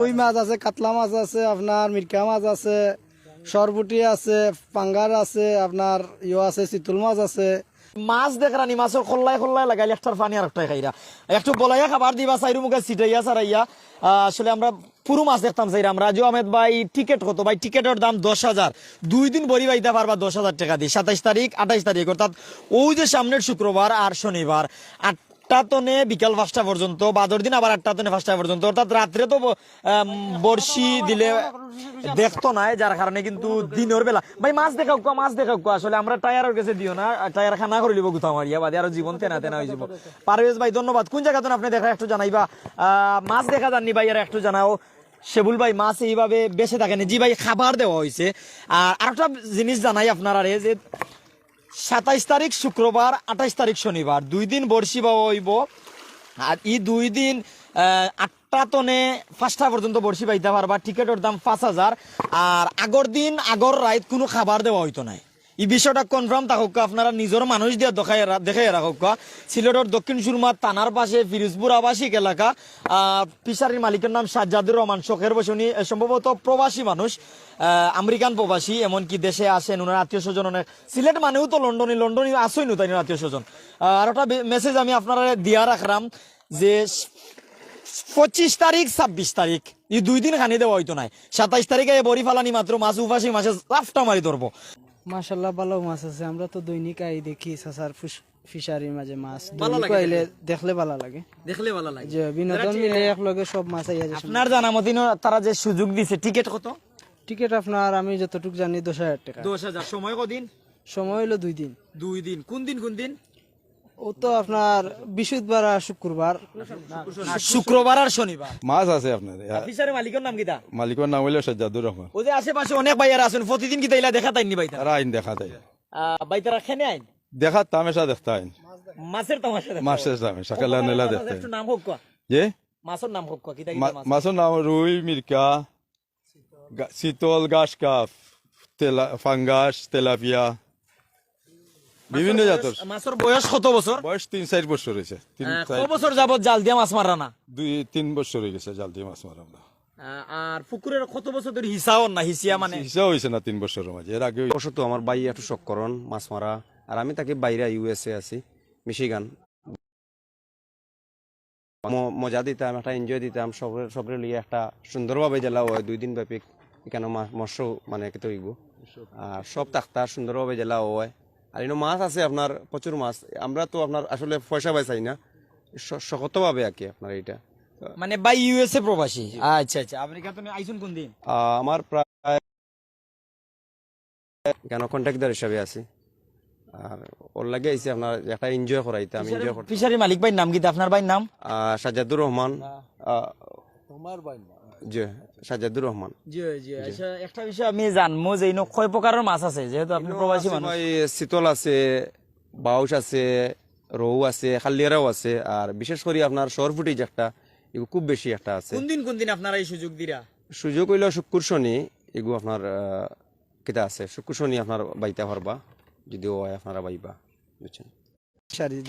কই মাছ আছে, কাতলা মাছ আছে, আপনার মিরকা মাছ আছে, সরপুটি আছে, পাঙ্গার আছে, আপনার আছে, চিতল মাছ আছে। মাছ দেখরানি মাছের খল্লায় খল্লায় লাগাইলে একটার পানি আর একটাই খাইরা একটু বলাইয়া খাবার দিবা চাইরু মুখে ছিটাইয়া ছাড়াইয়া। আসলে আমরা পুরো মাছ দেখতাম চাইরাম। রাজু আহমেদ ভাই টিকিট কত ভাই? টিকিটের দাম 10,000, 2 দিন বড়ি পাইতে পারবা 10,000 টাকা দিয়ে। 27 তারিখ 28 তারিখ অর্থাৎ ওই যে সামনের শুক্রবার আর শনিবার 8টা তনে বিকাল 5টা পর্যন্ত, বাদর দিন আবার 8টা তনে 5টা পর্যন্ত, অর্থাৎ রাত্রে তো বর্ষি দিলে দেখতো নাই, যার কারণে কিন্তু দিনের বেলা ভাই মাছ দেখাও মাছ দেখাও। আসলে আমরা টায়ারের কাছে দিও না, টায়ার খানা করে লিব গুথা মারিয়া বাদে আরো জীবন তেনা তেনা হয়ে যাব। পারভেজ ভাই ধন্যবাদ। কোন জায়গাতে আপনি দেখা একটু জানাইবা? মাছ দেখা যাননি ভাই, আর একটু জানাও। শেবুল ভাই মাছ এইভাবে বেঁচে থাকেনি? জি ভাই, খাবার দেওয়া হয়েছে। আর আরেকটা জিনিস জানাই আপনারা যে 27 তারিখ শুক্রবার, 28 তারিখ শনিবার, 2 দিন বর্ষি বাবা হইব। আর এই 2 দিন 8টা তনে 5টা পর্যন্ত বর্ষি পাইতে পারবা। টিকেটের দাম 5,000। আর আগর দিন আগর রাত কোনো খাবার দেওয়া হইতো নাই। এই বিষয়টা কনফার্ম থাকুক, আপনারা নিজের মানুষ দিয়ে দেখাই রাখুক। সিলেটের দক্ষিণ সুরমা থানার পাশে ফিরোজপুর আবাসিক এলাকা। ফিশারির মালিকের নাম সাজ্জাদুর রহমান, শখের বসে। উনি সম্ভবত প্রবাসী মানুষ, আমেরিকান প্রবাসী, এমনকি দেশে আসেন। ওনার আত্মীয় স্বজন অনেক। সিলেট মানেও তো লন্ডনে আসই নু তাই আত্মীয় স্বজন। আর একটা মেসেজ আমি আপনারা দিয়া রাখলাম যে 25 তারিখ 26 তারিখ এই 2 দিন খানি দেওয়া হইতো নাই। 27 তারিখে বড়ি ফালানি মাত্র মাছ উপাসী মাসে লাফটা মারি ধরবো। মাশাআল্লাহ ভালো মাছ আছে। আমরা তো দৈনিক আই দেখি সাসার ফিশারির মাঝে মাছ দৈনিক আইলে দেখলে ভালো লাগে, যে বিনোদন মিলে একলগে সব মাছ আইয়া যায়। আপনার জানা মতে তারা যে সুযোগ দিছে, টিকিট কত? টিকিট আপনার আমি যতটুকু জানি 10,000 টাকা। 10,000। সময় কদিন? সময় হলো 2 দিন। 2 দিন। কোন দিন? ও তো আপনার বৃহস্পতিবার আর শুক্রবার আর শনিবার। মাছ আছে আপনার। ফিশারের মালিকের নাম কিটা? মালিকের নাম হইল সাজ্জাদুর রহমান। ওই যে আশেপাশে অনেক ভাইয়ারা আছেন, প্রতিদিন কি তাইলা দেখা তাইনি ভাই? তারা আইন দেখা দেয়, ভাই তারা খেনে আইন দেখা তামেশা দেখতে আইন, মাছের তামাশা দেখতে। মাছের তামেশা খেলা নেলা দেখতে। একটু নাম হোক যে মাছের নাম হোক কি? মাছের নাম রুই, মিরকা, চিতল, গাছ কাপ, ফাঙ্গাস, তেলাপিয়া, বিভিন্ন জাতের মাছের বয়স কত বছর? বয়স 3-4 বছর হয়েছে। কত বছর যাবত জাল দিয়ে মাছ মারা না? 2-3 বছর হয়ে গেছে জাল দিয়ে মাছ মারা। আর পুকুরের কত বছর ধরে হিসাও না? হিসিয়া মানে হিসা হয়েছে না 3 বছরের মাঝে। এর আগে অবশ্য তো আমার ভাই একটু শখ করন মাছ মারা, আর আমি তাকে বাইরে ইউএসএ আছি, মিশিগান। মজা দিতাম, একটা এনজয় দিতাম, সবরে লিয়ে একটা সুন্দরভাবে জেলা হয় 2 দিন ব্যাপী। এখানে মৎস্য মানে কেতে হইব, আর সব তাক্তা সুন্দরভাবে জেলা হয়। আর এনে মাছ আছে আপনার প্রচুর মাছ। আমরা তো আপনার আসলে পয়সা পাইছাই না, শখতভাবে আর কি আপনার এইটা। মানে বাই ইউএসএ প্রবাসী। আচ্ছা। আমেরিকা তো আইসুন কোন দিন? আমার প্রায় কেন কন্ট্রাক্টর হিসাবে আছি, আর ওর লাগে আইসি আপনার একটা এনজয় করাইতে। আমি এনজয় করতে। ফিশারি মালিক ভাই নাম কি? আপনার ভাই নাম? সাজ্জাদুর রহমান। জি, সাজ্জাদুর রহমান। জি। আচ্ছা, একটা বিষয় আমি জানবো যে কয় প্রকারের মাছ আছে, যেহেতু আপনি প্রবাসী মানুষ? শীতল আছে, বাউস আছে, রৌ আছে, খালিয়ারাও আছে, আর বিশেষ করে আপনার সরফুটি যে একটা এগুলো খুব বেশি একটা আছে। কোন দিন আপনারা এই সুযোগ দিরা? সুযোগ হইল শুক্র শনি, এগুলো আপনার কেটা আছে। শুক্র শনি আপনার বাইতে পারবা, যদিও আপনারা বাইবা, বুঝছেন।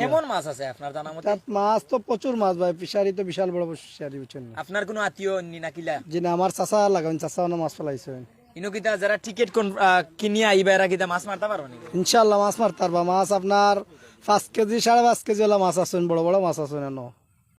কেমন মাছ আছে আপনার জানা মতে? মাছ তো প্রচুর মাছ ভাই, ফিশারি তো বিশাল বড় ফিশারি, বুঝছেন। আপনার কোনো আত্মীয় নাকিলা? যে না, আমার চাচা লাগান, চাচা মাছ ফেলাইছে। ইনোকিতা যারা টিকিট কিনিয়া আইবা এরা কিতা মাছ মারতে পারো নাকি? ইনশাল্লাহ মাছ মারতে পারবা। মাছ আপনার 5 কেজি 5.5 কেজি মাছ আছে, বড় বড় মাছ আছে।